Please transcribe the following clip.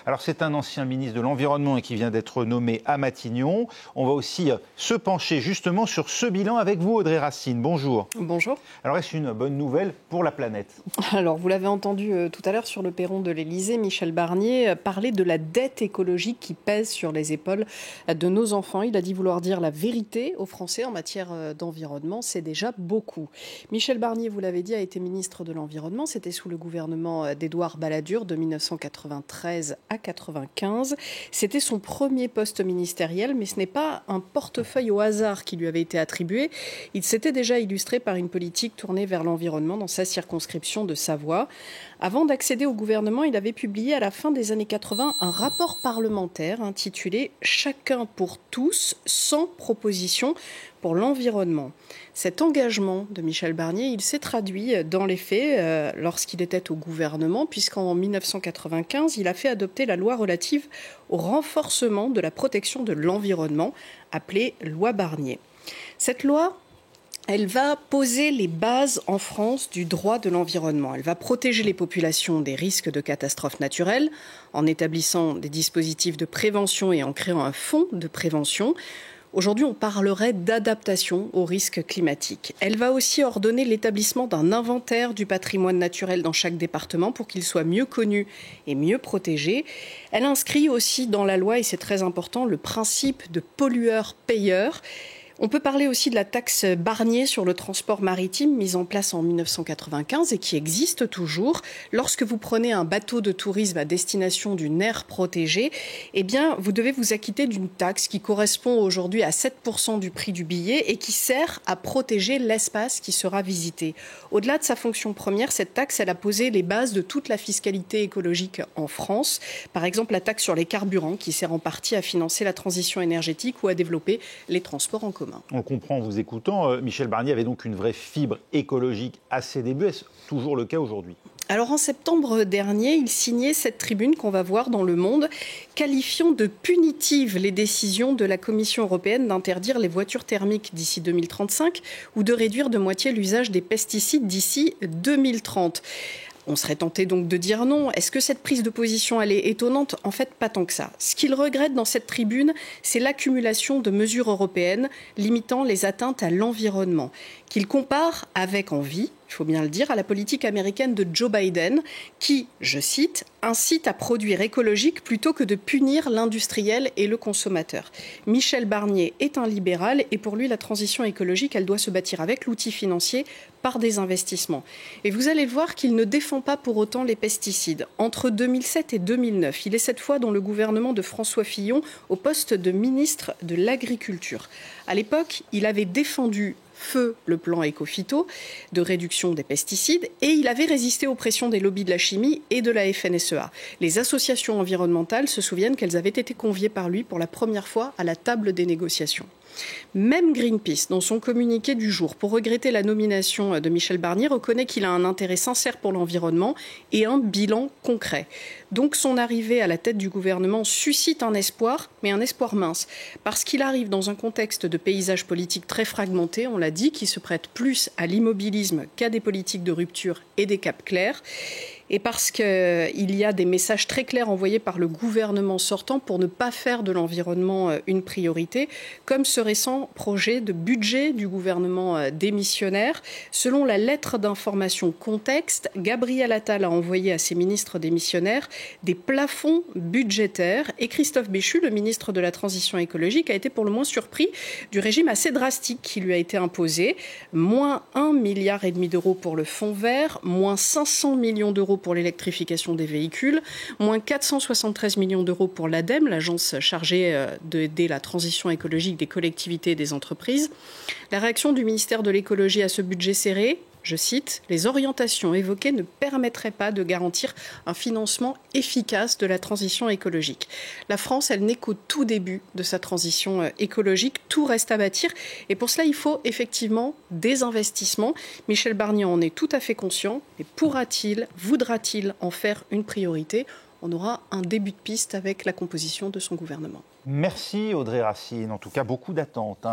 Alors c'est un ancien ministre de l'Environnement et qui vient d'être nommé à Matignon. On va aussi se pencher justement sur ce bilan avec vous, Audrey Racine. Bonjour. Bonjour. Alors est-ce une bonne nouvelle pour la planète? Alors vous l'avez entendu tout à l'heure sur le perron de l'Élysée, Michel Barnier parlait de la dette écologique qui pèse sur les épaules de nos enfants. Il a dit vouloir dire la vérité aux Français en matière d'environnement. C'est déjà beaucoup. Michel Barnier, vous l'avez dit, a été ministre de l'Environnement. C'était sous le gouvernement d'Édouard Balladur de 1993 à 1995. C'était son premier poste ministériel, mais ce n'est pas un portefeuille au hasard qui lui avait été attribué. Il s'était déjà illustré par une politique tournée vers l'environnement dans sa circonscription de Savoie. Avant d'accéder au gouvernement, il avait publié à la fin des années 80 un rapport parlementaire intitulé « Chacun pour tous, sans proposition pour l'environnement ». Cet engagement de Michel Barnier, il s'est traduit dans les faits lorsqu'il était au gouvernement, puisqu'en 1995, il a fait adopter la loi relative au renforcement de la protection de l'environnement, appelée loi Barnier. Cette loi, elle va poser les bases en France du droit de l'environnement. Elle va protéger les populations des risques de catastrophes naturelles en établissant des dispositifs de prévention et en créant un fonds de prévention. Aujourd'hui, on parlerait d'adaptation aux risques climatiques. Elle va aussi ordonner l'établissement d'un inventaire du patrimoine naturel dans chaque département pour qu'il soit mieux connu et mieux protégé. Elle inscrit aussi dans la loi, et c'est très important, le principe de pollueur-payeur. On peut parler aussi de la taxe Barnier sur le transport maritime mise en place en 1995 et qui existe toujours. Lorsque vous prenez un bateau de tourisme à destination d'une aire protégée, eh bien, vous devez vous acquitter d'une taxe qui correspond aujourd'hui à 7% du prix du billet et qui sert à protéger l'espace qui sera visité. Au-delà de sa fonction première, cette taxe, elle a posé les bases de toute la fiscalité écologique en France. Par exemple, la taxe sur les carburants qui sert en partie à financer la transition énergétique ou à développer les transports en commun. On comprend en vous écoutant, Michel Barnier avait donc une vraie fibre écologique à ses débuts. Est-ce toujours le cas aujourd'hui ? Alors en septembre dernier, il signait cette tribune qu'on va voir dans Le Monde, qualifiant de punitives les décisions de la Commission européenne d'interdire les voitures thermiques d'ici 2035 ou de réduire de moitié l'usage des pesticides d'ici 2030. On serait tenté donc de dire non. Est-ce que cette prise de position, elle est étonnante ? En fait, pas tant que ça. Ce qu'il regrette dans cette tribune, c'est l'accumulation de mesures européennes limitant les atteintes à l'environnement, qu'il compare avec envie, il faut bien le dire, à la politique américaine de Joe Biden, qui, je cite, incite à produire écologique plutôt que de punir l'industriel et le consommateur. Michel Barnier est un libéral et pour lui, la transition écologique, elle doit se bâtir avec l'outil financier par des investissements. Et vous allez voir qu'il ne défend pas pour autant les pesticides. Entre 2007 et 2009, il est cette fois dans le gouvernement de François Fillon au poste de ministre de l'Agriculture. À l'époque, il avait défendu feu le plan Écophyto de réduction des pesticides et il avait résisté aux pressions des lobbies de la chimie et de la FNSEA. Les associations environnementales se souviennent qu'elles avaient été conviées par lui pour la première fois à la table des négociations. Même Greenpeace, dans son communiqué du jour, pour regretter la nomination de Michel Barnier, reconnaît qu'il a un intérêt sincère pour l'environnement et un bilan concret. Donc son arrivée à la tête du gouvernement suscite un espoir, mais un espoir mince, parce qu'il arrive dans un contexte de paysage politique très fragmenté, on l'a dit, qui se prête plus à l'immobilisme qu'à des politiques de rupture et des caps clairs. Et parce qu'il y a des messages très clairs envoyés par le gouvernement sortant pour ne pas faire de l'environnement une priorité, comme ce récent projet de budget du gouvernement démissionnaire. Selon la lettre d'information contexte, Gabriel Attal a envoyé à ses ministres démissionnaires des plafonds budgétaires et Christophe Béchu, le ministre de la Transition écologique, a été pour le moins surpris du régime assez drastique qui lui a été imposé. Moins 1,5 milliard d'euros pour le fonds vert, moins 500 millions d'euros pour l'électrification des véhicules, moins 473 millions d'euros pour l'ADEME, l'agence chargée d'aider la transition écologique des collectivités et des entreprises. La réaction du ministère de l'écologie à ce budget serré, je cite, « Les orientations évoquées ne permettraient pas de garantir un financement efficace de la transition écologique. » La France, elle n'est qu'au tout début de sa transition écologique. Tout reste à bâtir. Et pour cela, il faut effectivement des investissements. Michel Barnier en est tout à fait conscient. Mais pourra-t-il, voudra-t-il en faire une priorité ? On aura un début de piste avec la composition de son gouvernement. Merci Audrey Racine. En tout cas, beaucoup d'attentes.